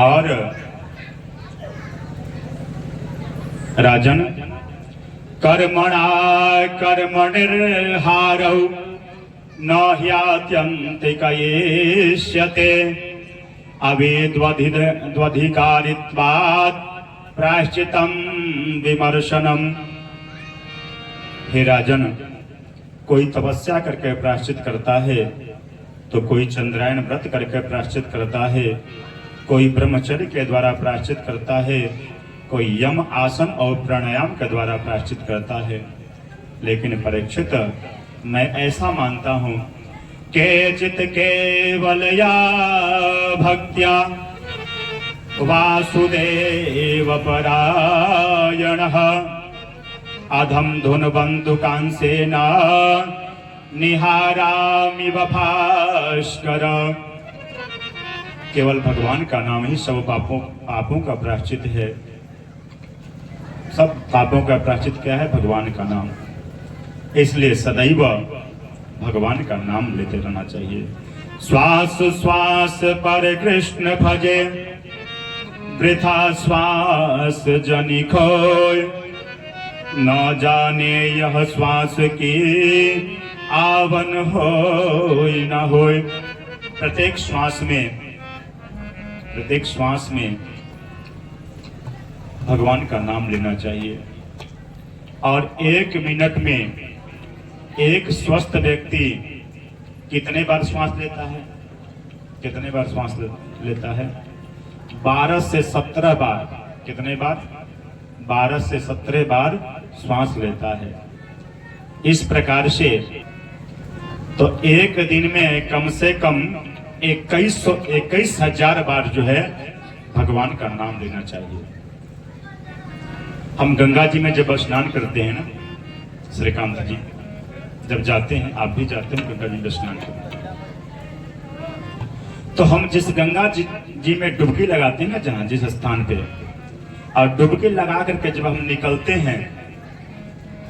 और राजन कर्मणा कर्मणिर्हारौ न ह्यात्यन्तिकयिष्यते अवेद्वधिकारित्वात् प्रायश्चितं विमर्शनम। हे राजन, कोई तपस्या करके प्रायश्चित करता है, तो कोई चंद्रायन व्रत करके प्रायश्चित करता है, कोई ब्रह्मचर्य के द्वारा प्रायश्चित करता है, कोई यम आसन और प्राणायाम के द्वारा प्रायश्चित करता है। लेकिन परीक्षित, मैं ऐसा मानता हूँ केचित् केवलया भक्त्या वासुदेव परायणः अधम धुनबंधुकांसेन निहारामि भास्कर। केवल भगवान का नाम ही सब पापों का प्रायश्चित है। सब पापों का प्रायश्चित क्या है? भगवान का नाम। इसलिए सदैव भगवान का नाम लेते रहना चाहिए। श्वास श्वास पर कृष्ण भजे, वृथा श्वास जनि खोय, न जाने यह श्वास की आवन होय न होय। प्रत्येक श्वास में भगवान का नाम लेना चाहिए। और 1 मिनट में एक स्वस्थ व्यक्ति कितने बार श्वास लेता है? कितने बार श्वास लेता है? 12 से 17 बार। कितने बार? 12 से 17 बार श्वास लेता है। इस प्रकार से तो एक दिन में कम से कम 21,000 बार जो है भगवान का नाम लेना चाहिए। हम गंगा जी में जब स्नान करते हैं ना, श्रीकांत जी, जब जाते हैं, आप भी जाते हैं गंगा जी में स्नान करते हैं, तो हम जिस गंगा जी में डुबकी लगाते हैं ना, जहाँ जिस स्थान पे, और डुबकी लगा करके जब हम निकलते हैं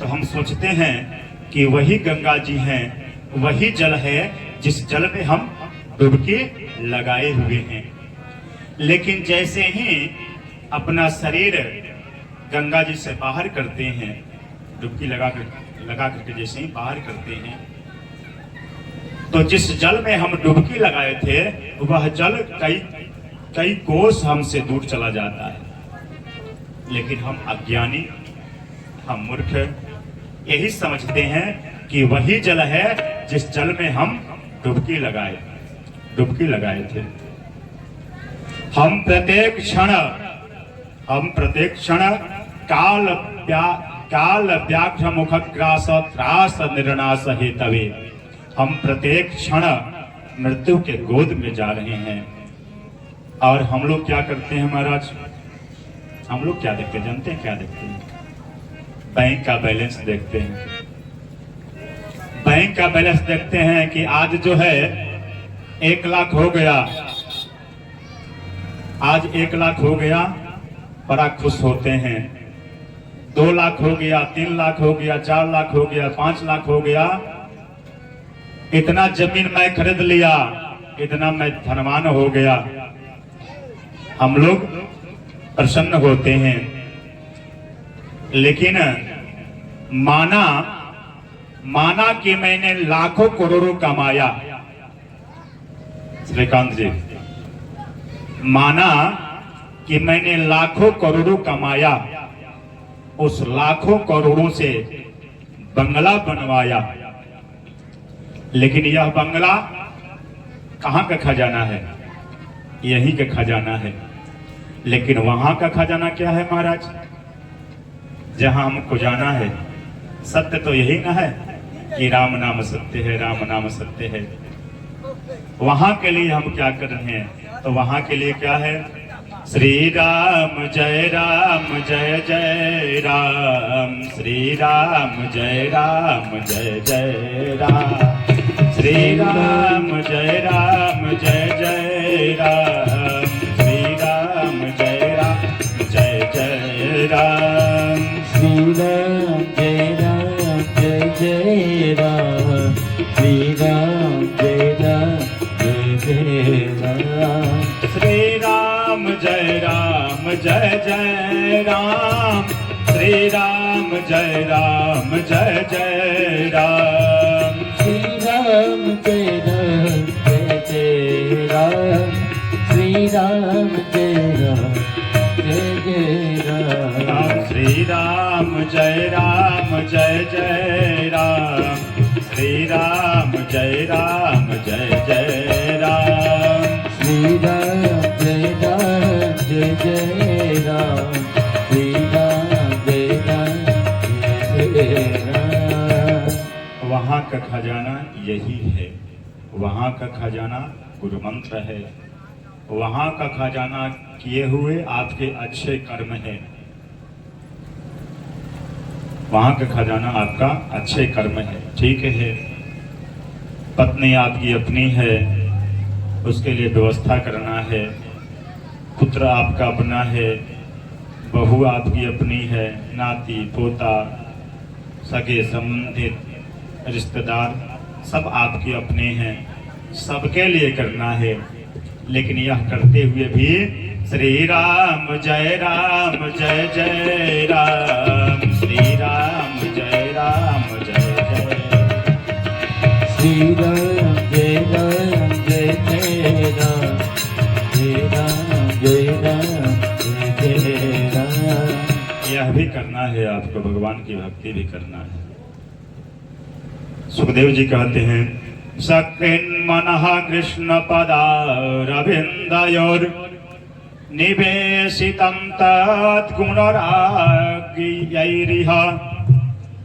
तो हम सोचते हैं कि वही गंगा जी हैं, वही जल है जिस जल में हम डुबकी लगाए हुए हैं। लेकिन जैसे ही अपना शरीर गंगा जी से बाहर करते हैं, डुबकी लगा करके जैसे ही बाहर करते हैं, तो जिस जल में हम डुबकी लगाए थे वह जल कई कोस हमसे दूर चला जाता है। लेकिन हम अज्ञानी, हम मूर्ख यही समझते हैं कि वही जल है जिस जल में हम डुबकी लगाए थे। हम प्रत्येक क्षण काल व्याघ्र मुख ग्रास त्रास निर्नाश हेतवे, हम प्रत्येक क्षण मृत्यु के गोद में जा रहे हैं। और हम लोग क्या करते हैं महाराज? हम लोग क्या देखते हैं? जानते हैं क्या देखते हैं? बैंक का बैलेंस देखते हैं। बैंक का बैलेंस देखते हैं कि आज जो है 1 लाख हो गया, आज 1 लाख हो गया, बड़ा खुश होते हैं। 2 लाख हो गया, 3 लाख हो गया, 4 लाख हो गया, 5 लाख हो गया, इतना जमीन मैं खरीद लिया, इतना मैं धनवान हो गया। हम लोग प्रसन्न होते हैं। लेकिन माना कि मैंने लाखों करोड़ों कमाया, श्रीकांत जी, माना कि मैंने लाखों करोड़ों कमाया, उस लाखों करोड़ों से बंगला बनवाया, लेकिन यह बंगला कहाँ का खजाना है? यहीं का खजाना है। लेकिन वहां का खजाना क्या है महाराज? जहां हमको जाना है। सत्य तो यही ना है कि राम नाम सत्य है, राम नाम सत्य है। वहां के लिए हम क्या कर रहे हैं? तो वहां के लिए क्या है? श्री राम जय जय राम, श्री राम जय जय राम, श्री राम जय जय राम, श्री राम जय जय राम, श्री राम जय जय राम, श्री राम जय राम, श्री राम राम जय राम जय जय राम, श्री राम जय राम जय जय राम, श्री राम जय राम जय जय राम, श्री राम जय राम जय जय राम, श्री राम जय राम जय जय राम, श्री राम जय राम जय जय राम, श्री राम जय राम जय जय राम, श्री राम जय राम जय जय राम। वहाँ का खजाना यही है, वहाँ का खजाना गुरु मंत्र है, वहाँ का खजाना किए हुए आपके अच्छे कर्म है, वहाँ का खजाना आपका अच्छे कर्म है। ठीक है, पत्नी आपकी अपनी है, उसके लिए व्यवस्था करना है, पुत्र आपका अपना है, बहू आपकी अपनी है, नाती पोता सगे संबंधित रिश्तेदार सब आपके अपने हैं, सबके लिए करना है। लेकिन यह करते हुए भी श्री राम जय जय राम, श्री राम जय जय, श्री राम जय जय राम, श्री राम जय जय राम। यह भी करना है आपको, भगवान की भक्ति भी करना है। सुखदेव जी कहते हैं सकृन्मनः कृष्ण पदारविन्दयोर् निवेशितं तद्गुणराज्ञैरिह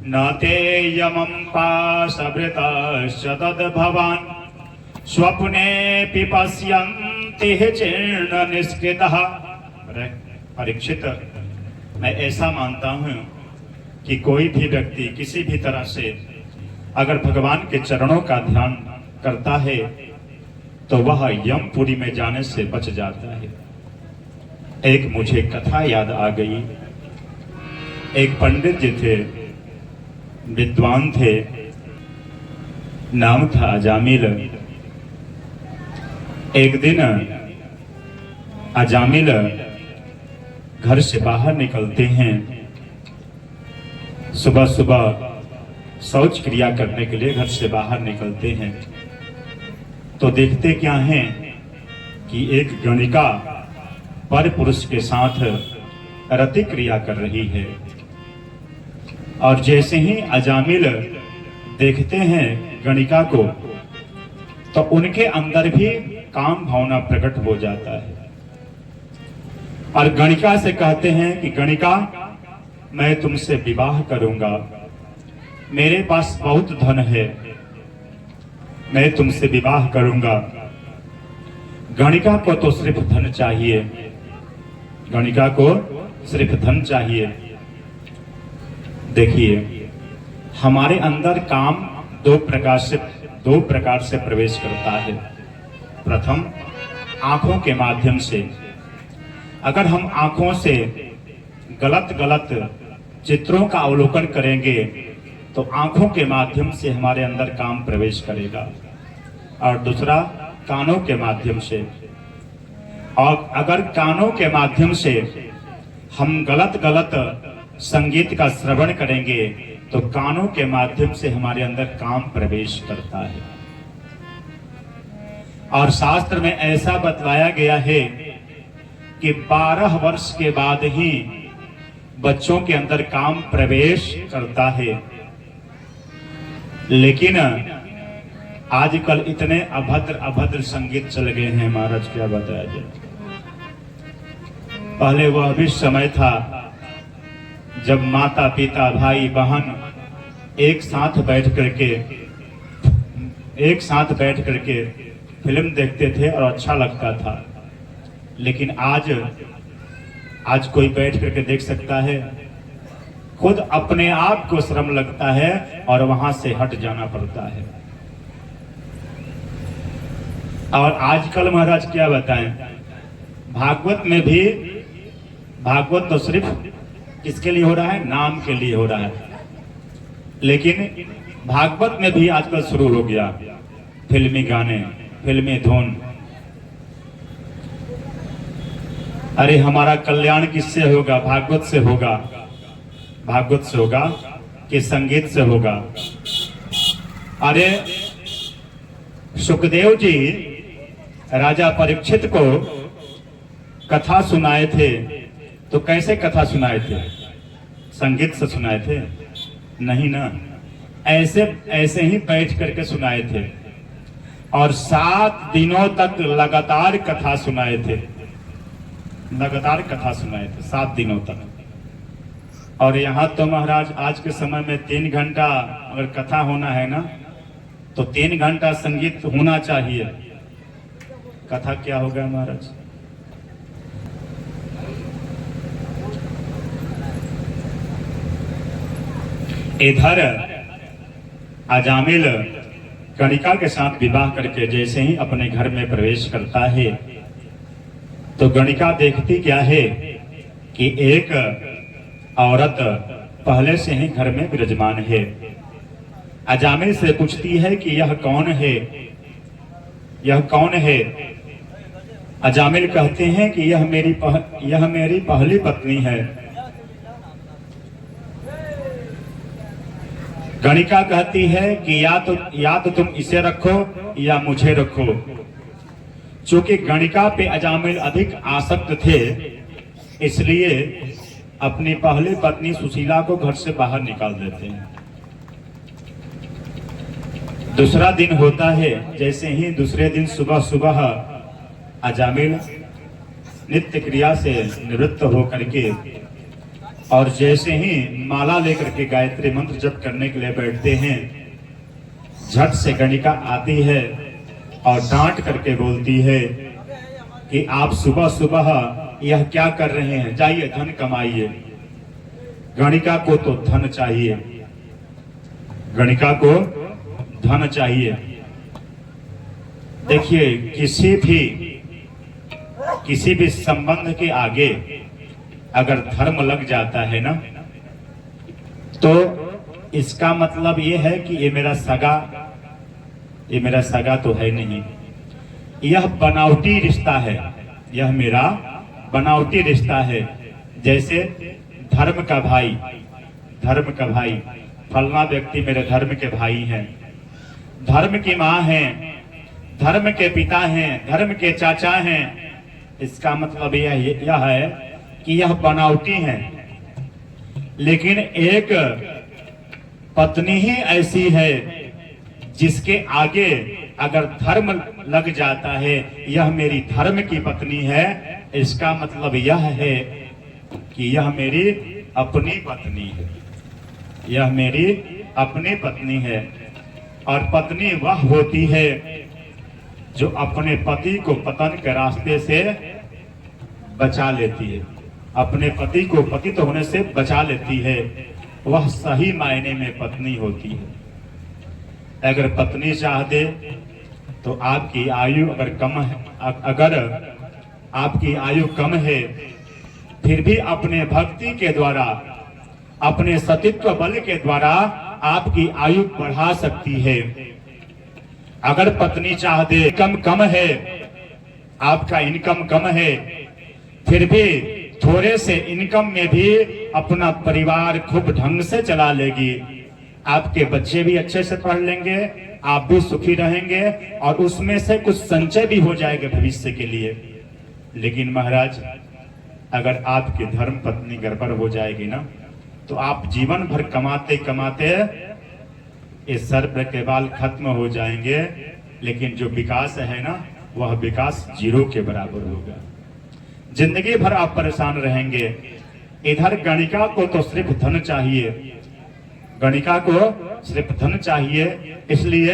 न ते यमं पाशभृतश्च तद्भवान् स्वप्नेऽपि पश्यन्ति चीर्ण निष्कृतः। परीक्षित, मैं ऐसा मानता हूँ कि कोई भी व्यक्ति किसी भी तरह से अगर भगवान के चरणों का ध्यान करता है तो वह यमपुरी में जाने से बच जाता है। एक मुझे कथा याद आ गई। एक पंडित जी थे, विद्वान थे, नाम था अजामिल। एक दिन अजामिल घर से बाहर निकलते हैं, सुबह सुबह शौच क्रिया करने के लिए घर से बाहर निकलते हैं, तो देखते क्या हैं कि एक गणिका पर पुरुष के साथ रति क्रिया कर रही है। और जैसे ही अजामिल देखते हैं गणिका को, तो उनके अंदर भी काम भावना प्रकट हो जाता है और गणिका से कहते हैं कि गणिका, मैं तुमसे विवाह करूंगा, मेरे पास बहुत धन है, मैं तुमसे विवाह करूंगा। गणिका को तो सिर्फ धन चाहिए, गणिका को सिर्फ धन चाहिए। देखिए, हमारे अंदर काम दो प्रकार से प्रवेश करता है। प्रथम, आंखों के माध्यम से। अगर हम आंखों से गलत चित्रों का अवलोकन करेंगे तो आंखों के माध्यम से हमारे अंदर काम प्रवेश करेगा। और दूसरा, कानों के माध्यम से। और अगर कानों के माध्यम से हम गलत संगीत का श्रवण करेंगे तो कानों के माध्यम से हमारे अंदर काम प्रवेश करता है। और शास्त्र में ऐसा बतलाया गया है कि 12 वर्ष के बाद ही बच्चों के अंदर काम प्रवेश करता है। लेकिन आजकल इतने अभद्र संगीत चल गए हैं महाराज, क्या बताया जाए। पहले वह भी समय था जब माता पिता भाई बहन एक साथ बैठ करके फिल्म देखते थे और अच्छा लगता था। लेकिन आज कोई बैठ करके देख सकता है? खुद अपने आप को शर्म लगता है और वहां से हट जाना पड़ता है। और आजकल महाराज क्या बताएं, भागवत में भी, भागवत तो सिर्फ किसके लिए हो रहा है? नाम के लिए हो रहा है। लेकिन भागवत में भी आजकल शुरू हो गया फिल्मी गाने, फिल्मी धुन। अरे हमारा कल्याण किससे होगा? भागवत से होगा। भागवत से होगा कि संगीत से होगा? अरे सुखदेव जी राजा परीक्षित को कथा सुनाए थे, तो कैसे कथा सुनाए थे? संगीत से सुनाए थे? नहीं ना, ऐसे ऐसे ही बैठ करके सुनाए थे और 7 दिनों तक लगातार कथा सुनाए थे। लगातार कथा सुनाए थे 7 दिनों तक। और यहाँ तो महाराज आज के समय में 3 घंटा अगर कथा होना है ना, तो 3 घंटा संगीत होना चाहिए। कथा क्या होगा महाराज? इधर अजामिल गणिका के साथ विवाह करके जैसे ही अपने घर में प्रवेश करता है, तो गणिका देखती क्या है कि एक औरत पहले से ही घर में विराजमान है। अजामिल से पूछती है कि यह कौन है, यह कौन है? अजामिल कहते हैं कि यह मेरी पहली पत्नी है। गणिका कहती है कि या तो तुम इसे रखो या मुझे रखो। चूंकि गणिका पे अजामिल अधिक आसक्त थे, इसलिए अपनी पहली पत्नी सुशीला को घर से बाहर निकाल देते हैं। दूसरा दिन होता है, जैसे ही दूसरे दिन सुबह सुबह अजामिल नित्य क्रिया से निवृत्त होकर के और जैसे ही माला लेकर के गायत्री मंत्र जप करने के लिए बैठते हैं, झट से गणिका आती है और डांट करके बोलती है कि आप सुबह सुबह यह क्या कर रहे हैं? जाइए धन कमाइए। गणिका को तो धन चाहिए, गणिका को धन चाहिए। देखिए किसी भी संबंध के आगे अगर धर्म लग जाता है ना, तो इसका मतलब ये है कि ये मेरा सगा तो है नहीं, यह बनावटी रिश्ता है, यह मेरा बनावटी रिश्ता है। जैसे धर्म का भाई, फलना व्यक्ति मेरे धर्म के भाई हैं, धर्म की माँ हैं, धर्म के पिता हैं, धर्म के चाचा हैं। इसका मतलब यह है कि यह बनावटी है। लेकिन एक पत्नी ही ऐसी है जिसके आगे अगर धर्म लग जाता है, यह मेरी धर्म की पत्नी है। इसका मतलब यह है कि यह मेरी अपनी पत्नी है, यह मेरी अपनी पत्नी है। और पत्नी वह होती है जो अपने पति को पतन के रास्ते से बचा लेती है, अपने पति को पतित होने से बचा लेती है, वह सही मायने में पत्नी होती है। अगर पत्नी चाह दे तो आपकी आयु अगर कम है, अगर आपकी आयु कम है, फिर भी अपने भक्ति के द्वारा, अपने सतीत्व बल के द्वारा आपकी आयु बढ़ा सकती है। अगर पत्नी चाह दे, कम है, आपका इनकम कम है, फिर भी थोड़े से इनकम में भी अपना परिवार खूब ढंग से चला लेगी, आपके बच्चे भी अच्छे से पढ़ लेंगे, आप भी सुखी रहेंगे और उसमें से कुछ संचय भी हो जाएगा भविष्य के लिए। लेकिन महाराज अगर आपकी धर्म पत्नी गड़बड़ हो जाएगी ना, तो आप जीवन भर कमाते कमाते इस सर पे के बाल खत्म हो जाएंगे, लेकिन जो विकास है ना, वह विकास 0 के बराबर होगा। जिंदगी भर आप परेशान रहेंगे। इधर गणिका को तो सिर्फ धन चाहिए, गणिका को सिर्फ धन चाहिए, इसलिए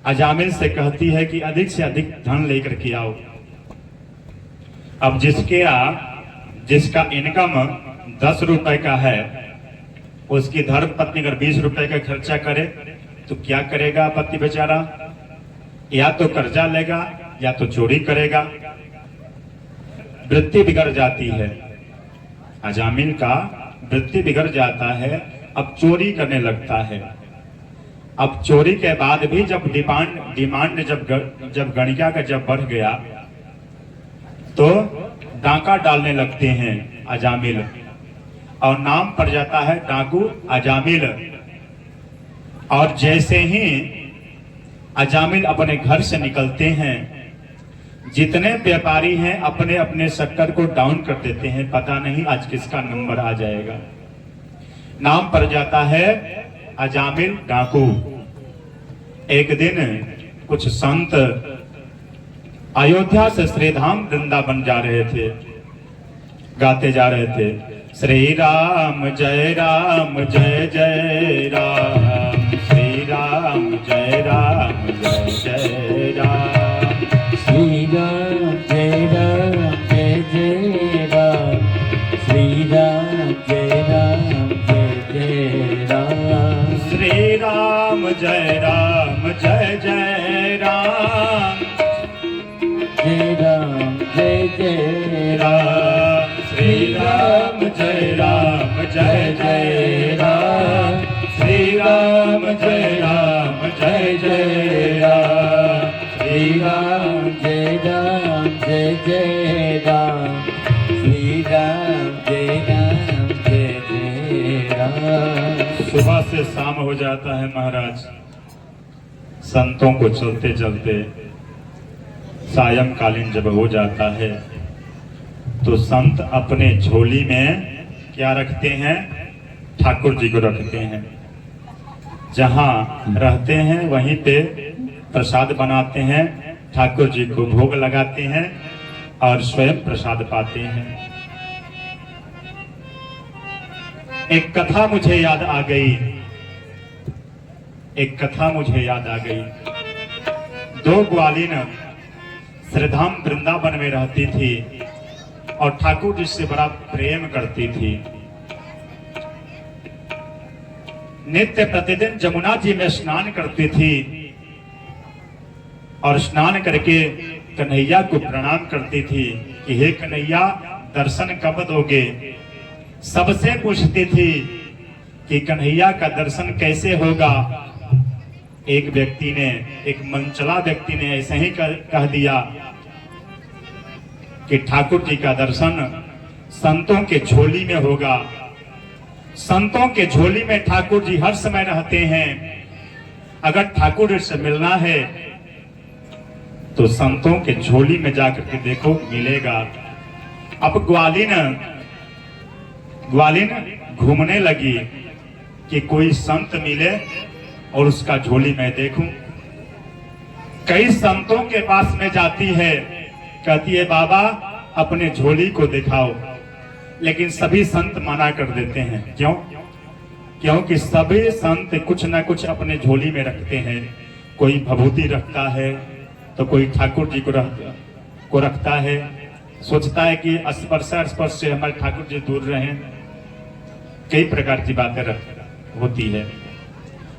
अजामिल से कहती है कि अधिक से अधिक धन लेकर के आओ। अब जिसका इनकम 10 रुपए का है, उसकी धर्म पत्नी अगर 20 रुपए का खर्चा करे तो क्या करेगा पति बेचारा? या तो कर्जा लेगा या तो चोरी करेगा। वृत्ति बिगड़ जाती है, अजामिल का वृत्ति बिगड़ जाता है, अब चोरी करने लगता है। अब चोरी के बाद भी जब डिमांड जब गणिका का जब बढ़ गया, तो डाका डालने लगते हैं अजामिल, और नाम पड़ जाता है डाकू अजामिल। और जैसे ही अजामिल अपने घर से निकलते हैं, जितने व्यापारी हैं अपने अपने शक्कर को डाउन कर देते हैं, पता नहीं आज किसका नंबर आ जाएगा। नाम पड़ जाता है अजामिल डाकू। एक दिन कुछ संत अयोध्या से श्रीधाम वृंदावन जा रहे थे, गाते जा रहे थे श्री राम जय जय राम, श्री राम जय जय राम, श्री राम जय जय राम, श्री राम जय जय राम, श्री राम जय जय राम, जय राम जय राम, श्री राम जय जय राम, श्री राम जय जय राम, श्री राम जय जय राम, श्री राम जय राम। सुबह से शाम हो जाता है महाराज। संतों को चलते चलते सायंकालीन जब हो जाता है तो संत अपने झोली में क्या रखते हैं? ठाकुर जी को रखते हैं। जहाँ रहते हैं वहीं पे प्रसाद बनाते हैं, ठाकुर जी को भोग लगाते हैं और स्वयं प्रसाद पाते हैं। एक कथा मुझे याद आ गई, एक कथा मुझे याद आ गई। दो ग्वालिन श्रीधाम वृंदावन में रहती थी और ठाकुर जी से बड़ा प्रेम करती थी। नित्य प्रतिदिन जमुना जी में स्नान करती थी और स्नान करके कन्हैया को प्रणाम करती थी कि हे कन्हैया दर्शन कब दोगे। सबसे पूछती थी कि कन्हैया का दर्शन कैसे होगा। एक व्यक्ति ने, एक मनचला व्यक्ति ने ऐसे ही कह दिया कि ठाकुर जी का दर्शन संतों के झोली में होगा। संतों के झोली में ठाकुर जी हर समय रहते हैं। अगर ठाकुर जी से मिलना है तो संतों के झोली में जाकर के देखो, मिलेगा। अब ग्वालिन घूमने लगी कि कोई संत मिले और उसका झोली में देखूं। कई संतों के पास में जाती है, कहती है बाबा अपने झोली को दिखाओ, लेकिन सभी संत मना कर देते हैं। क्यों? क्योंकि सभी संत कुछ ना कुछ अपने झोली में रखते हैं। कोई भभूति रखता है तो कोई ठाकुर जी को रखता है, सोचता है कि स्पर्श से हमारे ठाकुर जी दूर रहें। कई प्रकार की बातें होती है,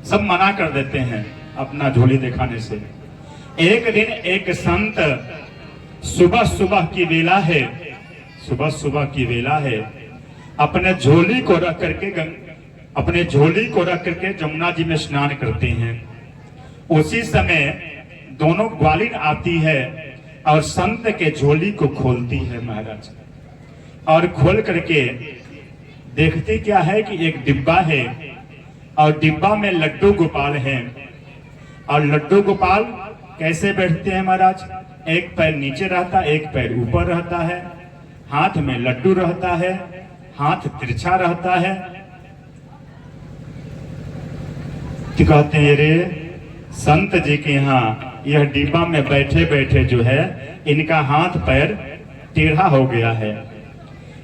सब मना कर देते हैं अपना झोली दिखाने से। एक दिन एक संत सुबह सुबह की वेला है, अपने झोली को रख करके जमुना जी में स्नान करते हैं। उसी समय दोनों ग्वालिन आती है और संत के झोली को खोलती है महाराज, और खोल करके देखती क्या है कि एक डिब्बा है और डिब्बा में लड्डू गोपाल हैं। और लड्डू गोपाल कैसे बैठते हैं महाराज? एक पैर नीचे रहता, एक पैर ऊपर रहता है, हाथ में लड्डू रहता है, हाथ तिरछा रहता है। तो कहते हैं रे संत जी के यहाँ यह डिब्बा में बैठे बैठे जो है इनका हाथ पैर टेढ़ा हो गया है,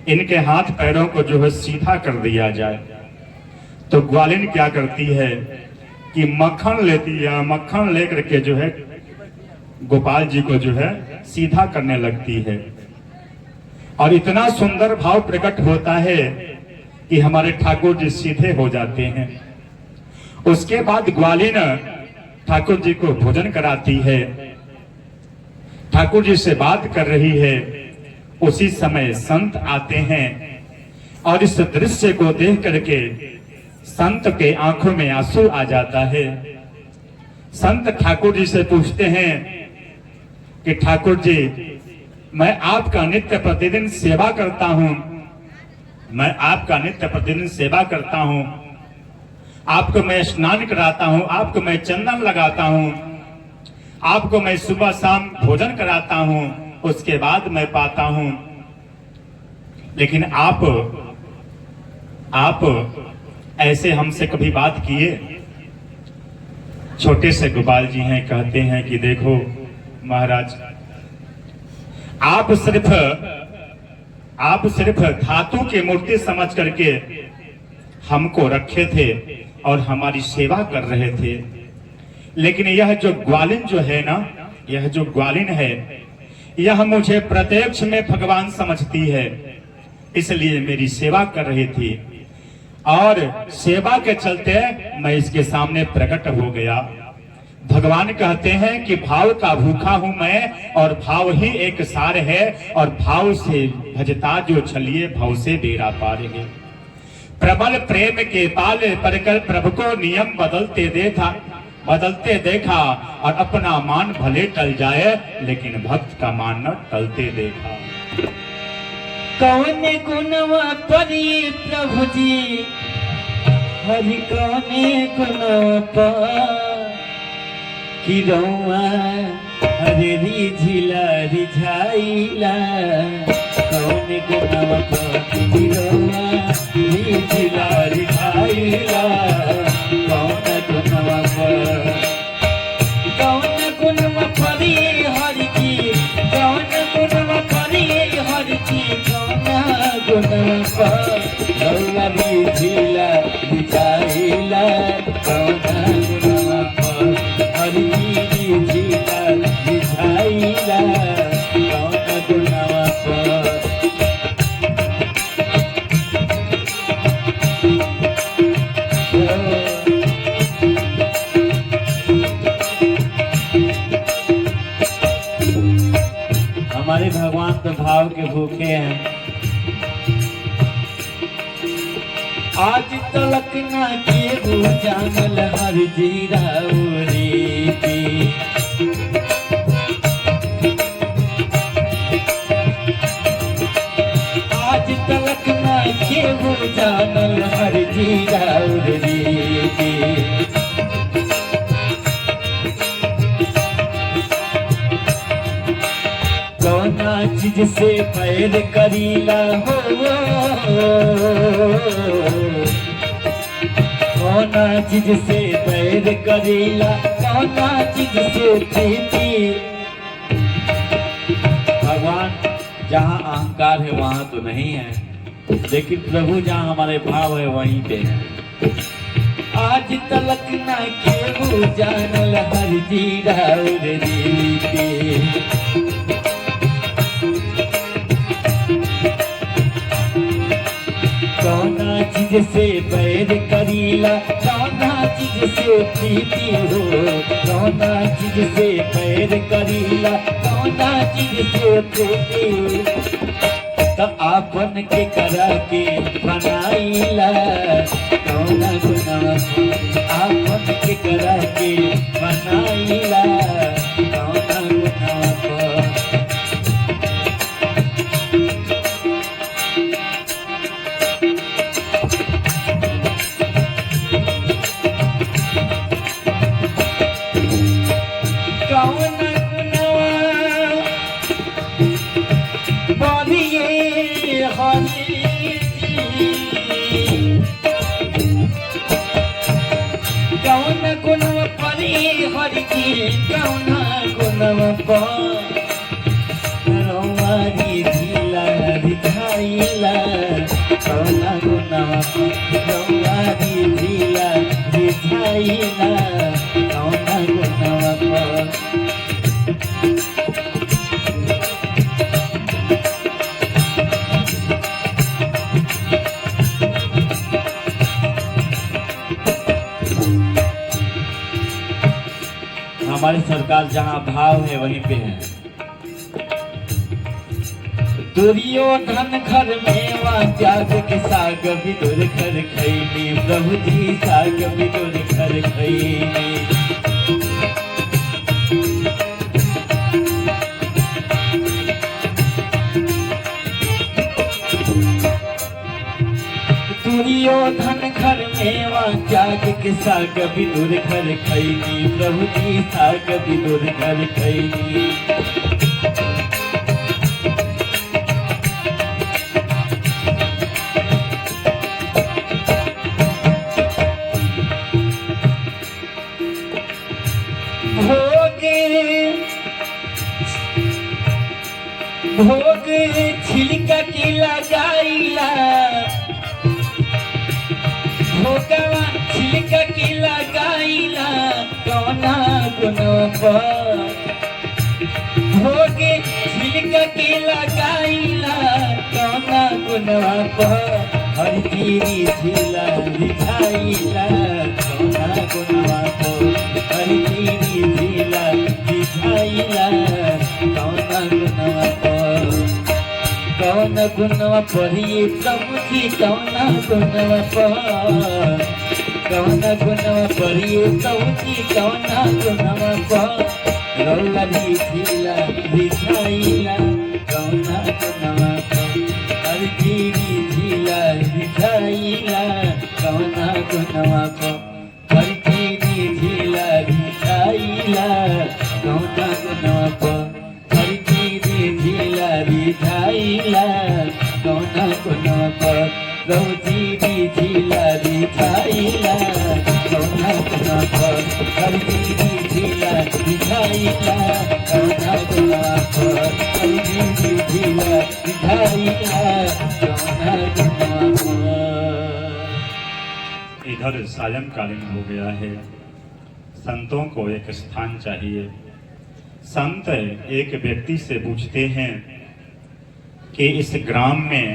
इनके हाथ पैरों को जो है सीधा कर दिया जाए। तो ग्वालिन क्या करती है कि मक्खन लेती है, मक्खन लेकर के जो है गोपाल जी को जो है सीधा करने लगती है। और इतना सुंदर भाव प्रकट होता है कि हमारे ठाकुर जी सीधे हो जाते हैं। उसके बाद ग्वालिन ठाकुर जी को भोजन कराती है, ठाकुर जी से बात कर रही है। उसी समय संत आते हैं और इस दृश्य को देख करके संत के आंखों में आंसू आ जाता है। संत ठाकुर जी से पूछते हैं कि ठाकुर जी मैं आपका नित्य प्रतिदिन सेवा करता हूं, मैं आपका नित्य प्रतिदिन सेवा करता हूं, आपको मैं स्नान कराता हूं, आपको मैं चंदन लगाता हूं, आपको मैं सुबह शाम भोजन कराता हूं, उसके बाद मैं पाता हूं। लेकिन आप ऐसे हमसे कभी बात किए? छोटे से गोपाल जी हैं, कहते हैं कि देखो महाराज, आप सिर्फ धातु की मूर्ति समझ करके हमको रखे थे और हमारी सेवा कर रहे थे। लेकिन यह जो ग्वालिन जो है ना, यह जो ग्वालिन है, यह मुझे प्रत्यक्ष में भगवान समझती है, इसलिए मेरी सेवा कर रही थी और सेवा के चलते मैं इसके सामने प्रकट हो गया। भगवान कहते हैं कि भाव का भूखा हूं मैं और भाव ही एक सार है, और भाव से भजता जो छलिए भाव से बेड़ा पार है। प्रबल प्रेम के ताले पर कर प्रभु को नियम बदलते देखा और अपना मान भले टल जाए, लेकिन भक्त का मान न टलते देखा। कौन गुणवा परी प्रभु जी, हरि कौने गुणवा पर कि रौआ हरे रिझिला रिझाइला। कौन गुणवा परी रौआ रिझिला रिझाइला। कौन गुणवा पर, कौन गुणवा परी हरि की, कौन गुणवा परी हरि की, गुणवा रौआ रिझिला रिझाइला। कौन गुणवा पर हरि रिझिला रिझाइला। कौन गुणवा पर, हमारे भगवान तो भाव के भूखे हैं। आज तलक ना केहू जानल हर जीरा रीति। आज तलक ना केहू जानल हर जीरा रीति। कौना चीज से पैर करीला हो, कौना चीज से पैर करीला, कौना चीज से प्रीति। भगवान जहाँ अहंकार है वहाँ तो नहीं है, लेकिन प्रभु जहाँ हमारे भाव है वहीं पे है। आज तलक ना केहू जानल हर जीरा रीति। कौना चीज से बैर करीला, कौना चीज से प्रीति हो। कौना चीज से बैर करीला, कौना चीज से प्रीति। तो आपन के करा के बनाईला। कौना गुना आपन के करा के बनाईला। कौना गुना कौन गुणवा परी हरि की, कौन गुणवा पर रौआ रिझिला रिझाइला। कौन गुणवा पर रौआ रिझिला रिझाइला। कौन गुणवा पर, हमारी सरकार जहाँ भाव है वहीं पे है। दुर्योधन घर में वा त्याग के साग विदुर घर खैनी। प्रभु जी साग विदुर घर खैनी। दियो धन घर मेवा त्याग के साग विदुर घर खैनी प्रभु जी साग विदुर घर खैनी भोग छिलका की लगाईला भोगवा छिलका की लगाईला कौना गुनवा भोग छिलका की लगाईला कौना गुनवा हर जीरी झीला दिखाईला कौना गुनवा हर जीरी झीला दिखाईला कौना गुनवा कौन गुनवा पढ़िए प्रभुजी कौन गुनवा पढ़िए प्रभुजी कौन गुनवा रौलरी झीला दिखाईला कौन गुनवा हर जीरी झीला दिखाईला कौन गुनवा हर जीरी झीला दिखाईला कौन गुनवा दिखाईला कौना गुनवा रौजी झीला दिखाईला कौना गुनवा रौजी झीला दिखाईला कौना गुनवा रौजी झीला दिखाईला कौना गुनवा। इधर सायंकालीन हो गया है, संतों को एक स्थान चाहिए। संत एक व्यक्ति से पूछते हैं कि इस ग्राम में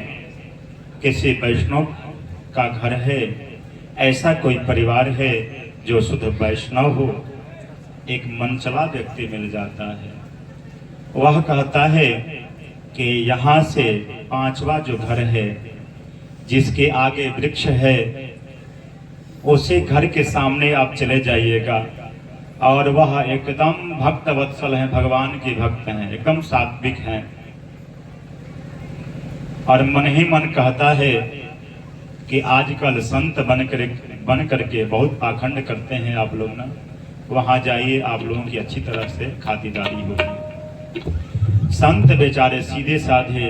किसी वैष्णव का घर है, ऐसा कोई परिवार है जो शुद्ध वैष्णव हो। एक मनचला व्यक्ति मिल जाता है, वह कहता है कि यहाँ से 5वां जो घर है जिसके आगे वृक्ष है, उसी घर के सामने आप चले जाइएगा और वह एकदम भक्त वत्सल हैं, भगवान के भक्त हैं, एकदम सात्विक हैं। और मन ही मन कहता है कि आजकल संत बन करके बहुत पाखंड करते हैं आप लोग ना, वहां जाइए, आप लोगों की अच्छी तरह से खातिरदारी होगी। संत बेचारे सीधे साधे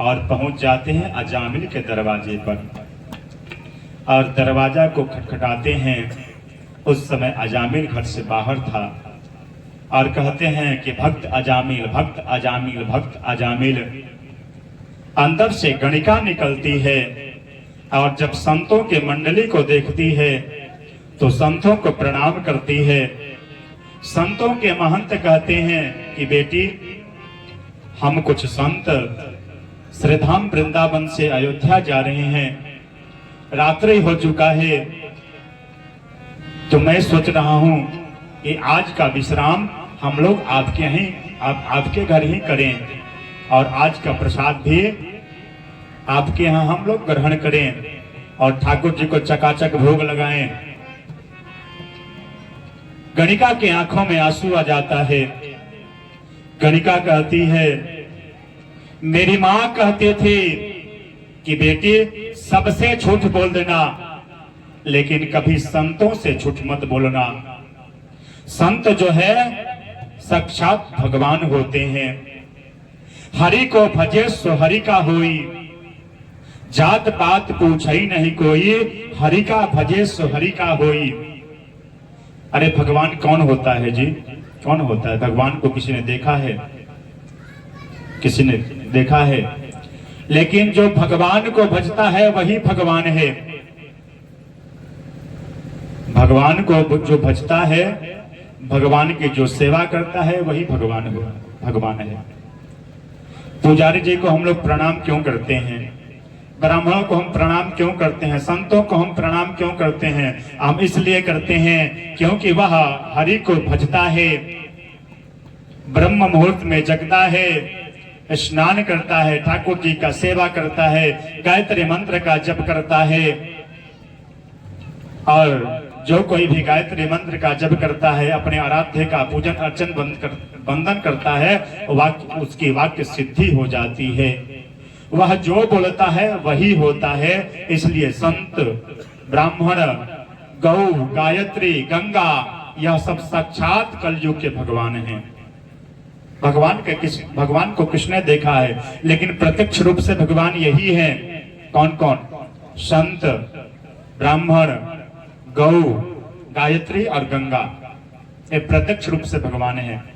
और पहुंच जाते हैं अजामिल के दरवाजे पर और दरवाजा को खटखटाते हैं। उस समय अजामिल घर से बाहर था और कहते हैं कि भक्त अजामिल, भक्त अजामिल, भक्त अजामिल। अंदर से गणिका निकलती है और जब संतों के मंडली को देखती है तो संतों को प्रणाम करती है। संतों के महंत कहते हैं कि बेटी, हम कुछ संत श्रीधाम वृंदावन से अयोध्या जा रहे हैं, रात्रि हो चुका है, तो मैं सोच रहा हूं कि आज का विश्राम हम लोग आपके घर ही करें और आज का प्रसाद भी आपके यहाँ हम लोग ग्रहण करें और ठाकुर जी को चकाचक भोग लगाएं। गणिका के आंखों में आंसू आ जाता है। गणिका कहती है, मेरी माँ कहते थे कि बेटी सबसे झूठ बोल देना, लेकिन कभी संतों से झूठ मत बोलना। संत जो है साक्षात भगवान होते हैं। हरि को भजे सो हरि का होई, जात पात पूछ ही नहीं कोई, हरि का भजे सो हरि का होई। अरे भगवान कौन होता है जी? कौन होता है? भगवान को किसी ने देखा है? किसी ने देखा है? लेकिन जो भगवान को भजता है वही भगवान है। भगवान को जो भजता है, भगवान की जो सेवा करता है वही भगवान है। पुजारी जी को हम लोग प्रणाम क्यों करते हैं? ब्राह्मणों को हम प्रणाम क्यों करते हैं? संतों को हम प्रणाम क्यों करते हैं? हम इसलिए करते हैं क्योंकि वह हरि को भजता है, ब्रह्म मुहूर्त में जगता है, स्नान करता है, ठाकुर जी का सेवा करता है, गायत्री मंत्र का जप करता है। और जो कोई भी गायत्री मंत्र का जप करता है, अपने आराध्य का पूजन अर्चन वंदन करता है, उसकी वाक्य सिद्धि हो जाती है। वह जो बोलता है वही होता है। इसलिए संत, ब्राह्मण, गौ, गायत्री, गंगा, यह सब साक्षात कलयुग के भगवान हैं। भगवान को किसने देखा है, लेकिन प्रत्यक्ष रूप से भगवान यही है। कौन कौन? संत, ब्राह्मण, गौ, गायत्री और गंगा, ये प्रत्यक्ष रूप से भगवान है।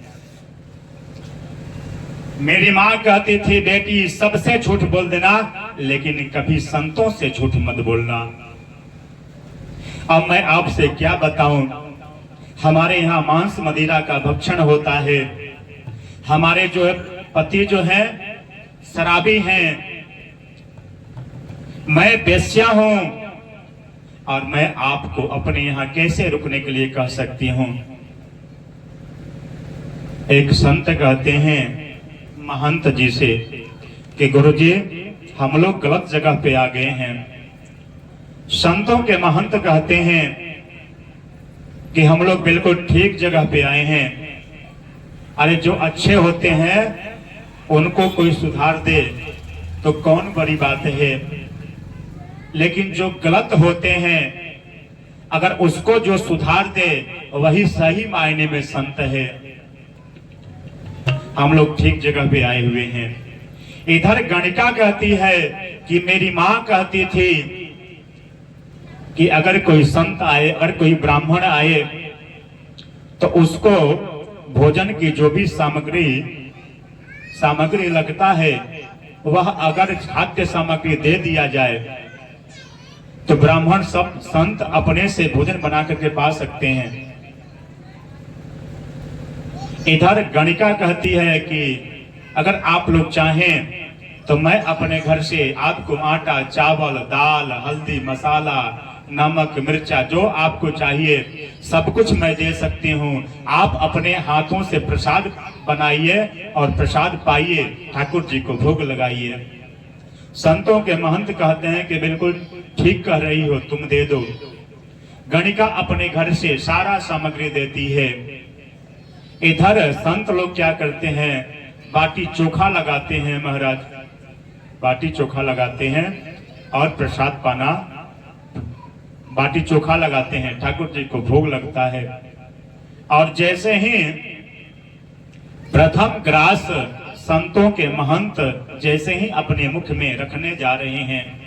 मेरी माँ कहती थी, बेटी सबसे झूठ बोल देना, लेकिन कभी संतों से झूठ मत बोलना। अब मैं आपसे क्या बताऊं, हमारे यहाँ मांस मदिरा का भक्षण होता है। हमारे जो है पति जो है शराबी हैं, मैं वेश्या हूं, और मैं आपको अपने यहाँ कैसे रुकने के लिए कह सकती हूं। एक संत कहते हैं महंत जी से कि गुरुजी हम लोग गलत जगह पे आ गए हैं। संतों के महंत कहते हैं कि हम लोग बिल्कुल ठीक जगह पे आए हैं। अरे जो अच्छे होते हैं उनको कोई सुधार दे तो कौन बड़ी बात है, लेकिन जो गलत होते हैं अगर उसको जो सुधार दे वही सही मायने में संत है। हम लोग ठीक जगह पे आए हुए हैं। इधर गणिका कहती है कि मेरी माँ कहती थी कि अगर कोई संत आए, अगर कोई ब्राह्मण आए तो उसको भोजन की जो भी सामग्री लगता है वह अगर खाद्य सामग्री दे दिया जाए तो ब्राह्मण सब संत अपने से भोजन बना करके पा सकते हैं। इधर गणिका कहती है कि अगर आप लोग चाहें तो मैं अपने घर से आपको आटा, चावल, दाल, हल्दी, मसाला, नमक, मिर्चा जो आपको चाहिए सब कुछ मैं दे सकती हूँ। आप अपने हाथों से प्रसाद बनाइए और प्रसाद पाइए, ठाकुर जी को भोग लगाइए। संतों के महंत कहते हैं कि बिल्कुल ठीक कह रही हो, तुम दे दो। गणिका अपने घर से सारा सामग्री देती है। इधर संत लोग क्या करते हैं, बाटी चोखा लगाते हैं। महाराज बाटी चोखा लगाते हैं और प्रसाद पाना, बाटी चोखा लगाते हैं, ठाकुर जी को भोग लगता है। और जैसे ही प्रथम ग्रास संतों के महंत जैसे ही अपने मुख में रखने जा रहे हैं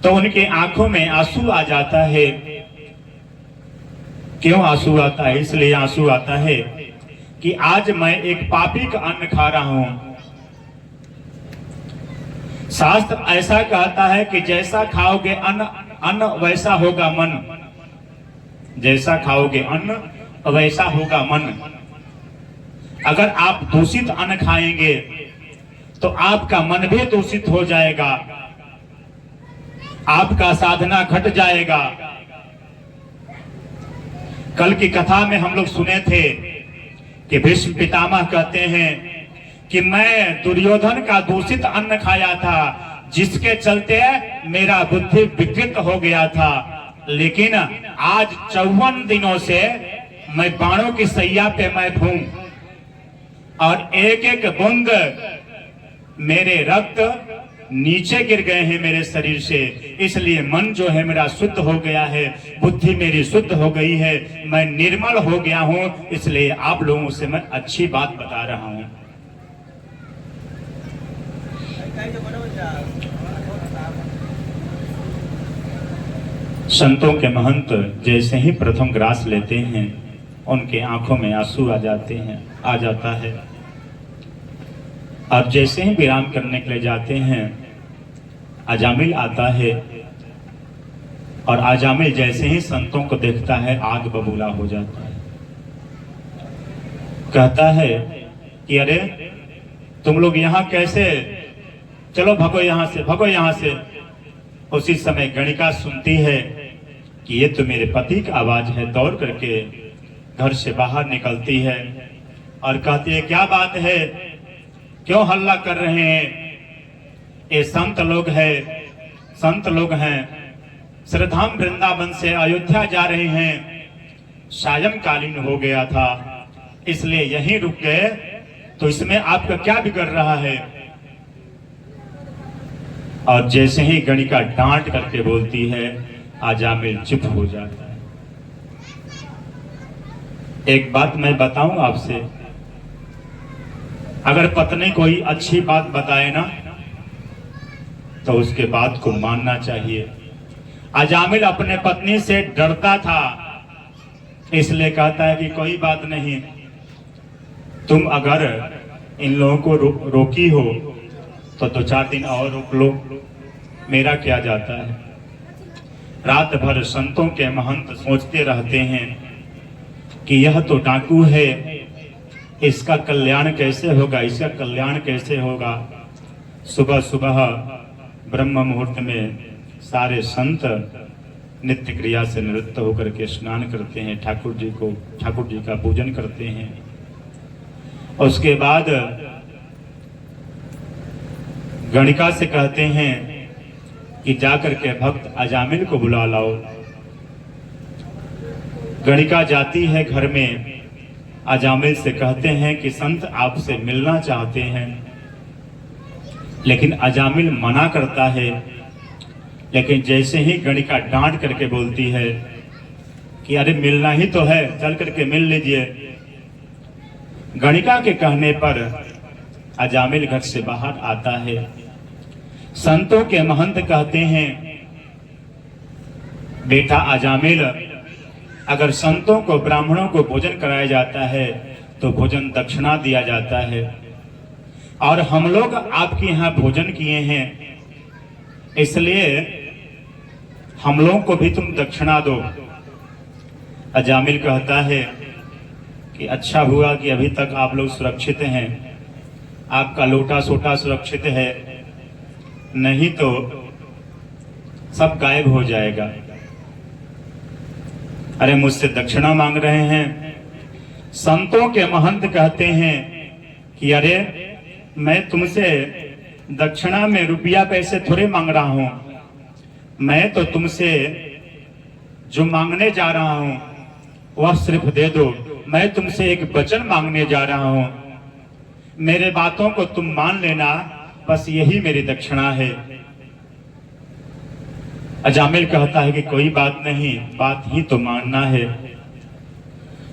तो उनके आंखों में आंसू आ जाता है। क्यों आंसू आता है? इसलिए आंसू आता है कि आज मैं एक पापी का अन्न खा रहा हूं। शास्त्र ऐसा कहता है कि जैसा खाओगे अन्न वैसा होगा मन, जैसा खाओगे अन्न वैसा होगा मन। अगर आप दूषित अन्न खाएंगे तो आपका मन भी दूषित हो जाएगा, आपका साधना घट जाएगा। कल की कथा में हम लोग सुने थे कि भीष्म पितामह कहते हैं कि मैं दुर्योधन का दूषित अन्न खाया था, जिसके चलते मेरा बुद्धि विकृत हो गया था। लेकिन आज 54 दिनों से मैं बाणों की सैया पे मैं हूं और एक एक बूंद मेरे रक्त नीचे गिर गए हैं मेरे शरीर से। इसलिए मन जो है मेरा शुद्ध हो गया है, बुद्धि मेरी शुद्ध हो गई है, मैं निर्मल हो गया हूं। इसलिए आप लोगों से मैं अच्छी बात बता रहा हूं। संतों के महंत जैसे ही प्रथम ग्रास लेते हैं उनके आंखों में आंसू आ जाता है। और जैसे ही विराम करने के लिए जाते हैं अजामिल आता है और अजामिल जैसे ही संतों को देखता है आग बबूला हो जाता है। कहता है कि अरे तुम लोग यहाँ कैसे, चलो भगो यहाँ से, भगो यहाँ से। उसी समय गणिका सुनती है कि ये तो मेरे पति की आवाज है। दौड़ करके घर से बाहर निकलती है और कहती है क्या बात है, क्यों हल्ला कर रहे हैं? ये संत लोग हैं, श्रीधाम वृंदावन से अयोध्या जा रहे हैं। सायंकालीन हो गया था इसलिए यहीं रुक गए, तो इसमें आपका क्या बिगड़ रहा है? और जैसे ही गणिका डांट करके बोलती है, अजामिल चुप हो जाता है। एक बात मैं बताऊं आपसे, अगर पत्नी कोई अच्छी बात बताए ना तो उसके बात को मानना चाहिए। अजामिल अपने पत्नी से डरता था, इसलिए कहता है कि कोई बात नहीं, तुम अगर इन लोगों को रोकी हो तो 2-4 दिन और रोक लो, मेरा क्या जाता है। रात भर संतों के महंत सोचते रहते हैं कि यह तो डाकू है, इसका कल्याण कैसे होगा, इसका कल्याण कैसे होगा। सुबह सुबह ब्रह्म मुहूर्त में सारे संत नित्य क्रिया से निवृत्त होकर के स्नान करते हैं, ठाकुर जी का पूजन करते हैं। उसके बाद गणिका से कहते हैं कि जाकर के भक्त अजामिल को बुला लाओ। गणिका जाती है घर में, अजामिल से कहते हैं कि संत आपसे मिलना चाहते हैं, लेकिन अजामिल मना करता है। लेकिन जैसे ही गणिका डांट करके बोलती है कि अरे मिलना ही तो है, चल करके मिल लीजिए, गणिका के कहने पर अजामिल घर से बाहर आता है। संतों के महंत कहते हैं, बेटा अजामिल, अगर संतों को ब्राह्मणों को भोजन कराया जाता है तो भोजन दक्षिणा दिया जाता है, और हम लोग आपके यहाँ भोजन किए हैं, इसलिए हम लोगों को भी तुम दक्षिणा दो। अजामिल कहता है कि अच्छा हुआ कि अभी तक आप लोग सुरक्षित हैं, आपका लोटा सोटा सुरक्षित है, नहीं तो सब गायब हो जाएगा। अरे मुझसे दक्षिणा मांग रहे हैं। संतों के महंत कहते हैं कि अरे मैं तुमसे दक्षिणा में रुपया पैसे थोड़े मांग रहा हूं, मैं तो तुमसे जो मांगने जा रहा हूं वह सिर्फ दे दो। मैं तुमसे एक वचन मांगने जा रहा हूं, मेरे बातों को तुम मान लेना, बस यही मेरी दक्षिणा है। अजामिल कहता है कि कोई बात नहीं, बात ही तो मानना है।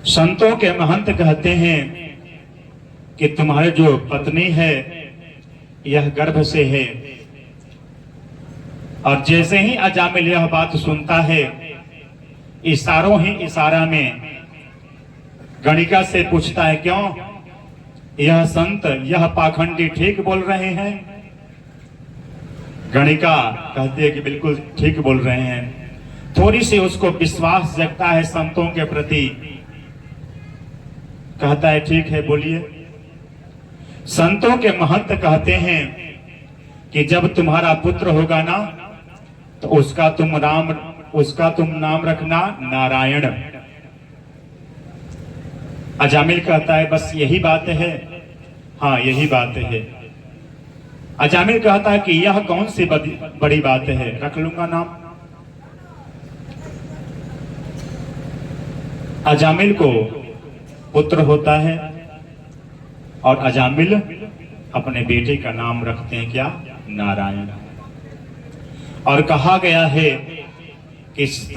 संतों के महंत कहते हैं कि तुम्हारे जो पत्नी है यह गर्भ से है। और जैसे ही अजामिल यह बात सुनता है, इशारों ही इशारा में गणिका से पूछता है, क्यों यह संत, यह पाखंडी ठीक बोल रहे हैं? गणिका कहती है कि बिल्कुल ठीक बोल रहे हैं। थोड़ी सी उसको विश्वास जगता है संतों के प्रति। कहता है ठीक है, बोलिए। संतों के महंत कहते हैं कि जब तुम्हारा पुत्र होगा ना तो उसका तुम नाम रखना नारायण। अजामिल कहता है बस यही बात है? हाँ यही बात है। अजामिल कहता है कि यह कौन सी बड़ी बात है, रख लूंगा नाम। अजामिल को पुत्र होता है और अजामिल अपने बेटे का नाम रखते हैं क्या? नारायण। और कहा गया है कि इस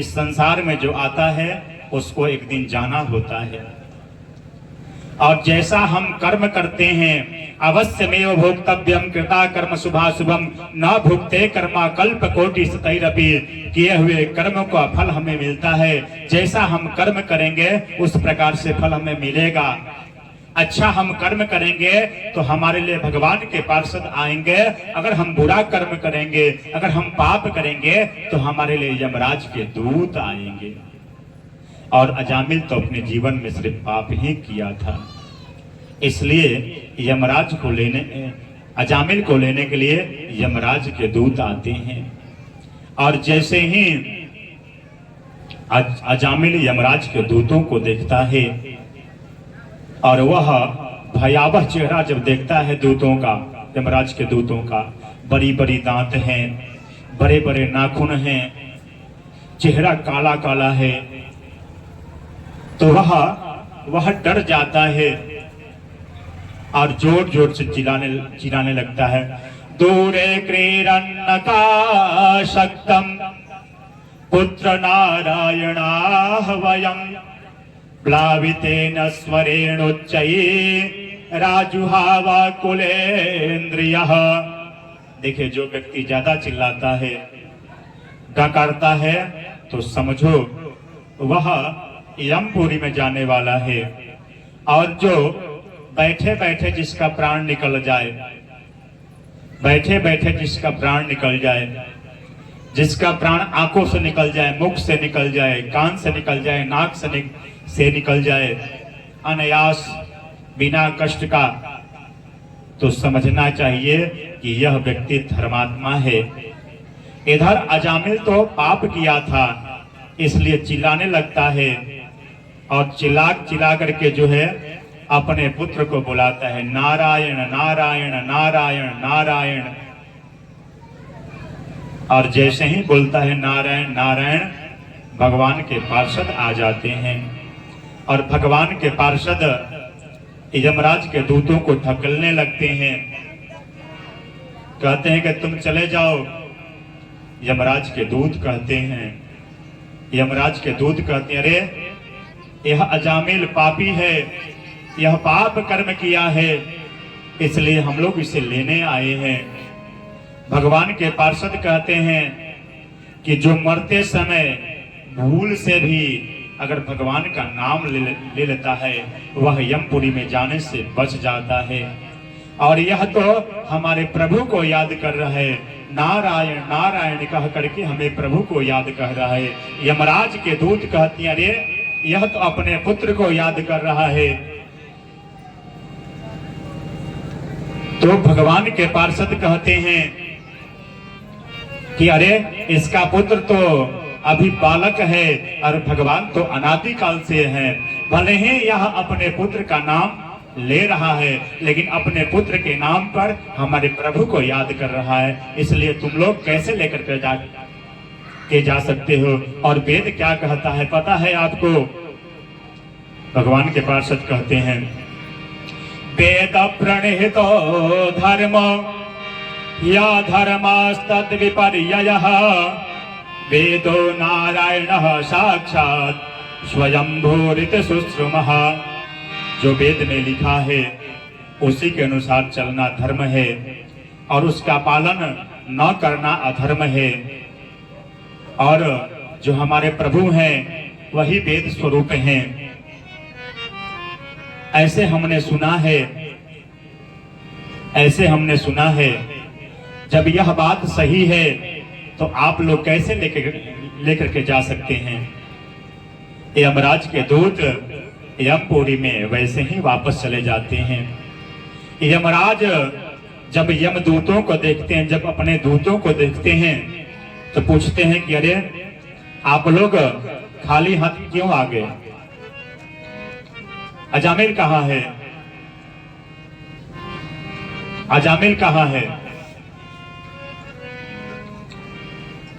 संसार में जो आता है उसको एक दिन जाना होता है। और जैसा हम कर्म करते हैं, अवश्यमेव भोक्तव्यम कृता कर्म शुभाशुभम न भुक्ते कर्मा कल्प कोटि सतैरपि। किए हुए कर्म का फल हमें मिलता है, जैसा हम कर्म करेंगे उस प्रकार से फल हमें मिलेगा। अच्छा हम कर्म करेंगे तो हमारे लिए भगवान के पार्षद आएंगे, अगर हम बुरा कर्म करेंगे, अगर हम पाप करेंगे तो हमारे लिए यमराज के दूत आएंगे। और अजामिल तो अपने जीवन में सिर्फ पाप ही किया था, इसलिए यमराज को अजामिल को लेने के लिए यमराज के दूत आते हैं। और जैसे ही अजामिल यमराज के दूतों को देखता है और वह भयावह चेहरा जब देखता है दूतों का, यमराज के दूतों का, बड़ी बड़ी दांत हैं, बड़े बड़े नाखून हैं, चेहरा काला काला है, तो वह डर जाता है और जोर जोर से चिल्लाने लगता है, दूरे क्रीडन्नकाशक्तम् पुत्र नारायणाः वयम् प्लावितेन स्वरेणोच्चैः राजुहावाकुलेन्द्रियः। देखिए, जो व्यक्ति ज्यादा चिल्लाता है, डकारता है, तो समझो वह यमपुरी में जाने वाला है। और जो बैठे बैठे जिसका प्राण निकल जाए, बैठे बैठे जिसका प्राण निकल जाए, जिसका प्राण आंखों से निकल जाए, मुख से निकल जाए, कान से निकल जाए, नाक से निकल जाए, अनायास बिना कष्ट का, तो समझना चाहिए कि यह व्यक्ति धर्मात्मा है। इधर अजामिल तो पाप किया था, इसलिए चिल्लाने लगता है और चिल्ला करके जो है अपने पुत्र को बुलाता है, नारायण नारायण नारायण नारायण। और जैसे ही बोलता है नारायण नारायण, भगवान के पार्षद आ जाते हैं और भगवान के पार्षद यमराज के दूतों को ढकेलने लगते हैं। कहते हैं कि तुम चले जाओ। यमराज के दूत कहते हैं, यमराज के दूत कहते हैं, अरे यह अजामिल पापी है, यह पाप कर्म किया है, इसलिए हम लोग इसे लेने आए हैं। भगवान के पार्षद कहते हैं कि जो मरते समय भूल से भी अगर भगवान का नाम ले लेता है, वह यमपुरी में जाने से बच जाता है। और यह तो हमारे प्रभु को याद कर रहा है, नारायण नारायण कह करके हमें प्रभु को याद कर रहा है। यमराज के दूत कहती हैं, अरे यह तो अपने पुत्र को याद कर रहा है। तो भगवान के पार्षद कहते हैं कि अरे इसका पुत्र तो अभी बालक है और भगवान तो अनादि काल से है। भले ही यह अपने पुत्र का नाम ले रहा है, लेकिन अपने पुत्र के नाम पर हमारे प्रभु को याद कर रहा है, इसलिए तुम लोग कैसे लेकर के जा सकते हो। और वेद क्या कहता है पता है आपको? भगवान के पार्षद कहते हैं, वेद प्रणिहितो धर्म या धर्मास्तद विपर्ययः वेदो नारायणः साक्षात् स्वयंभूरित सुश्रुमः। जो वेद में लिखा है उसी के अनुसार चलना धर्म है और उसका पालन न करना अधर्म है। और जो हमारे प्रभु हैं वही वेद स्वरूप हैं, ऐसे हमने सुना है, ऐसे हमने सुना है। जब यह बात सही है तो आप लोग कैसे लेकर के जा सकते हैं? यमराज के दूत यमपुरी में वैसे ही वापस चले जाते हैं। यमराज जब यमदूतों को देखते हैं, जब अपने दूतों को देखते हैं तो पूछते हैं कि अरे आप लोग खाली हाथ क्यों आ गए? अजामिल कहाँ है? अजामिल कहाँ है?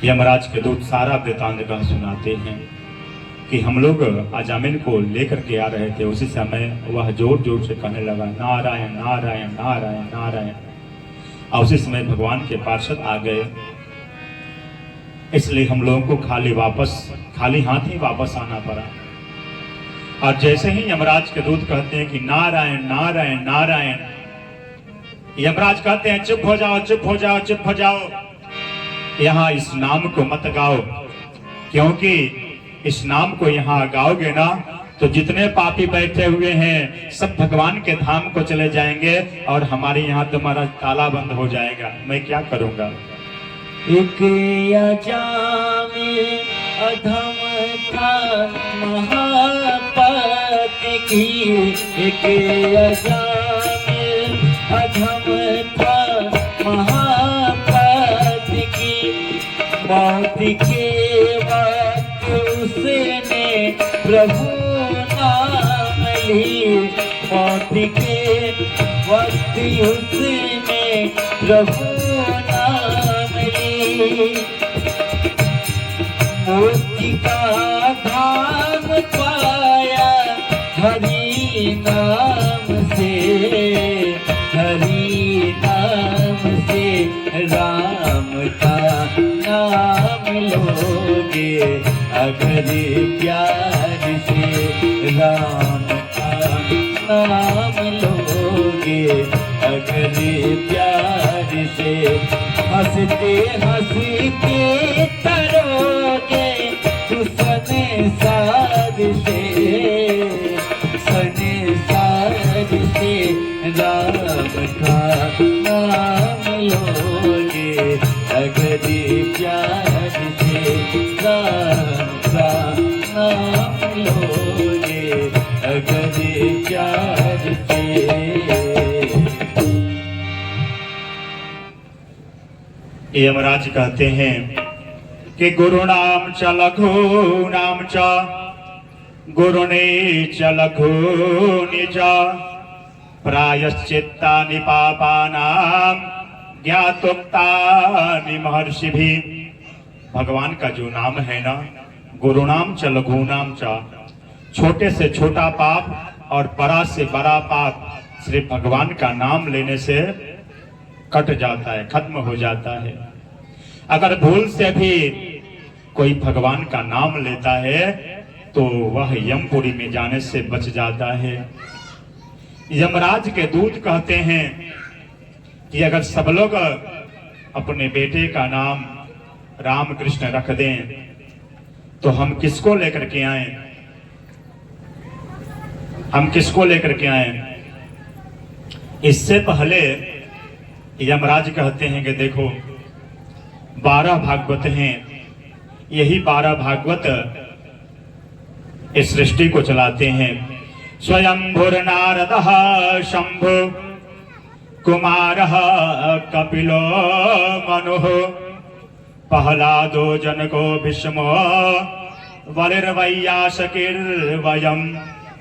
यमराज के दूत सारा वृतांत का सुनाते हैं कि हम लोग अजामिल को लेकर के आ रहे थे, उसी समय वह जोर जोर से कहने लगा नारायण नारायण नारायण नारायण। और उसी समय भगवान के पार्षद आ गए, इसलिए हम लोगों को खाली हाथ ही वापस आना पड़ा। और जैसे ही यमराज के दूत कहते हैं कि नारायण नारायण नारायण, यमराज कहते हैं चुप हो जाओ चुप हो जाओ चुप हो जाओ, यहाँ इस नाम को मत गाओ, क्योंकि इस नाम को यहाँ गाओगे ना तो जितने पापी बैठे हुए हैं सब भगवान के धाम को चले जाएंगे और हमारे यहाँ तुम्हारा ताला बंद हो जाएगा। मैं क्या करूँगा? एक अजामिल अधम था महापातकी की, एक अजामिल अधम था महापातकी की। मौत के वक्त उसने प्रभु नाम ली, मौत के वक्त उसने प्रभु नाम ली। मोक्ति का धाम पाया हरि नाम से, हरि नाम से राम का नाम लोगे अगर प्यार से, राम का नाम लोगे अगर प्यार से, हंसते हंसते तरोगे तू संसार से, संसार से राम का नाम लोगे अगर प्यार से, राम का नाम लोगे अगर प्यार से। यमराज कहते हैं कि गुरु नाम च लघु नाम च गुरुने च लघु निज प्रायश्चित्तानि पापानां ज्ञातोक्तानि महर्षिभि। भगवान का जो नाम है ना, गुरु नाम च लघु नाम च, छोटे से छोटा पाप और बड़ा से बड़ा पाप सिर्फ भगवान का नाम लेने से कट जाता है, खत्म हो जाता है। अगर भूल से भी कोई भगवान का नाम लेता है तो वह यमपुरी में जाने से बच जाता है। यमराज के दूत कहते हैं कि अगर सब लोग अपने बेटे का नाम राम कृष्ण रख दें तो हम किसको लेकर के आए, हम किसको लेकर के आए। इससे पहले यमराज कहते हैं कि देखो 12 भागवत हैं, यही 12 भागवत इस सृष्टि को चलाते हैं। स्वयंभुर्नारदः शंभु कुमारः कपिलो मनुः प्रह्लादो जनको भीष्मो बलिर्वैयासकीर्वयम्।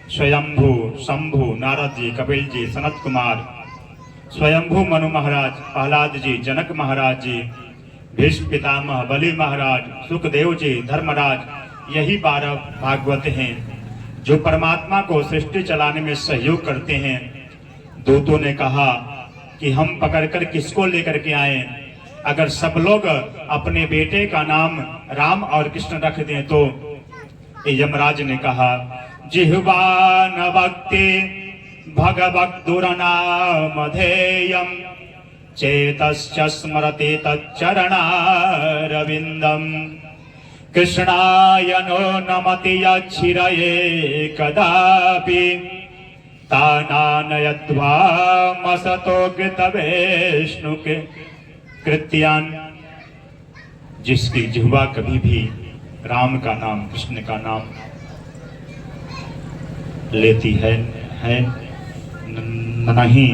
स्वयंभू, शंभु, नारद जी, कपिल जी, सनत कुमार, स्वयंभू मनु महाराज, प्रह्लाद जी, जनक महाराज जी, भीष्म पितामह, बलि महाराज, सुखदेव जी, धर्मराज, यही 12 भागवत हैं जो परमात्मा को सृष्टि चलाने में सहयोग करते हैं। दूतों ने कहा कि हम पकड़कर किसको लेकर के आए। अगर सब लोग अपने बेटे का नाम राम और कृष्ण रख दें तो यमराज ने कहा जिह्वा न भक्ति भगवत् दुरनामधेयम् चेतश्च स्मरति तच्चरणारविन्दम् कृष्णाय नो नमति यच्छिरये कदापि तानानयद्वा मसतो कृतवेष्णुके कृत्यान। जिसकी जिह्वा कभी भी राम का नाम, कृष्ण का नाम लेती है नहीं,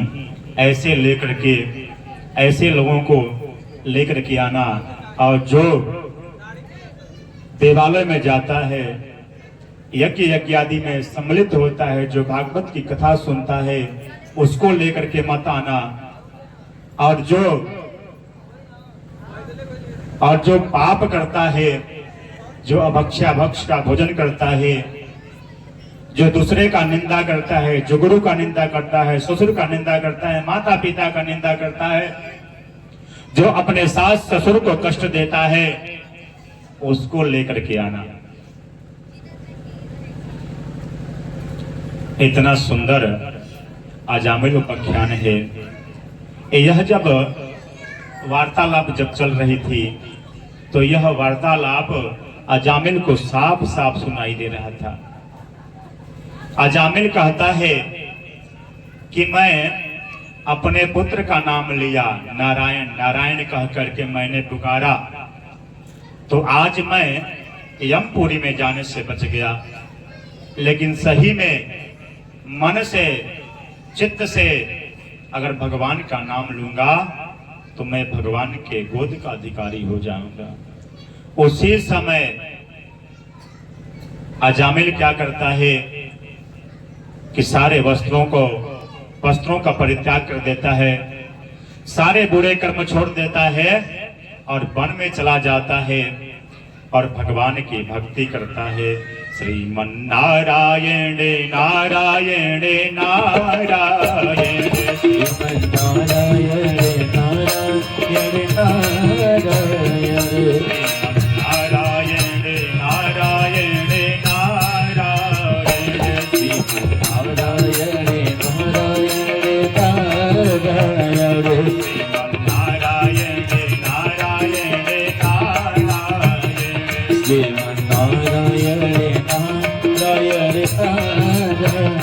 ऐसे लेकर के, ऐसे लोगों को लेकर के आना। और जो देवालय में जाता है, यज्ञ आदि में सम्मिलित होता है, जो भागवत की कथा सुनता है, उसको लेकर के मत आना। और जो पाप करता है, जो अभक्ष्याभक्ष का भोजन करता है, जो दूसरे का निंदा करता है, जो गुरु का निंदा करता है, ससुर का निंदा करता है, माता पिता का निंदा करता है, जो अपने सास ससुर को कष्ट देता है, उसको लेकर के आना। इतना सुंदर अजामिल उपाख्यान है। यह जब वार्तालाप जब चल रही थी तो यह वार्तालाप अजामिल को साफ साफ सुनाई दे रहा था। अजामिल कहता है कि मैं अपने पुत्र का नाम लिया, नारायण नारायण कह करके मैंने पुकारा, तो आज मैं यमपुरी में जाने से बच गया। लेकिन सही में मन से, चित्त से अगर भगवान का नाम लूंगा तो मैं भगवान के गोद का अधिकारी हो जाऊंगा। उसी समय अजामिल क्या करता है कि सारे वस्त्रों का परित्याग कर देता है, सारे बुरे कर्म छोड़ देता है और वन में चला जाता है और भगवान की भक्ति करता है। श्रीमन्नारायण नारायण नारायण, श्रीमन्नारायण नारायण नारायण नारायण नारायण नारायण नारायण नारायण नारायण नारायण नारायण श्रीमन्नारायण नारायण नारायण।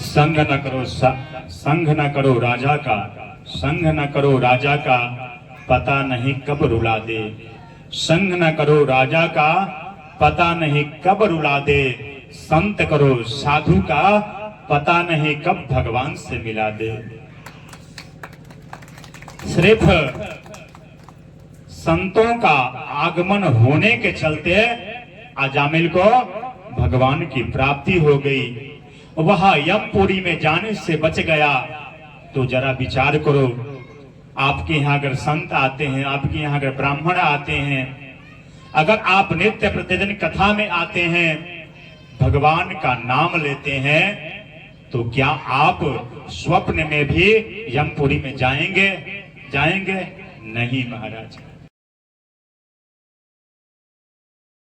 संग न करो संग न करो राजा का, संग न करो राजा का, पता नहीं कब रुला दे। संग न करो राजा का, पता नहीं कब रुला दे। संत करो साधु का, पता नहीं कब भगवान से मिला दे। सिर्फ संतों का आगमन होने के चलते अजामिल को भगवान की प्राप्ति हो गई। वह यमपुरी में जाने से बच गया। तो जरा विचार करो, आपके यहाँ अगर संत आते हैं, आपके यहाँ अगर ब्राह्मण आते हैं, अगर आप नित्य प्रतिदिन कथा में आते हैं, भगवान का नाम लेते हैं, तो क्या आप स्वप्न में भी यमपुरी में जाएंगे? नहीं महाराज।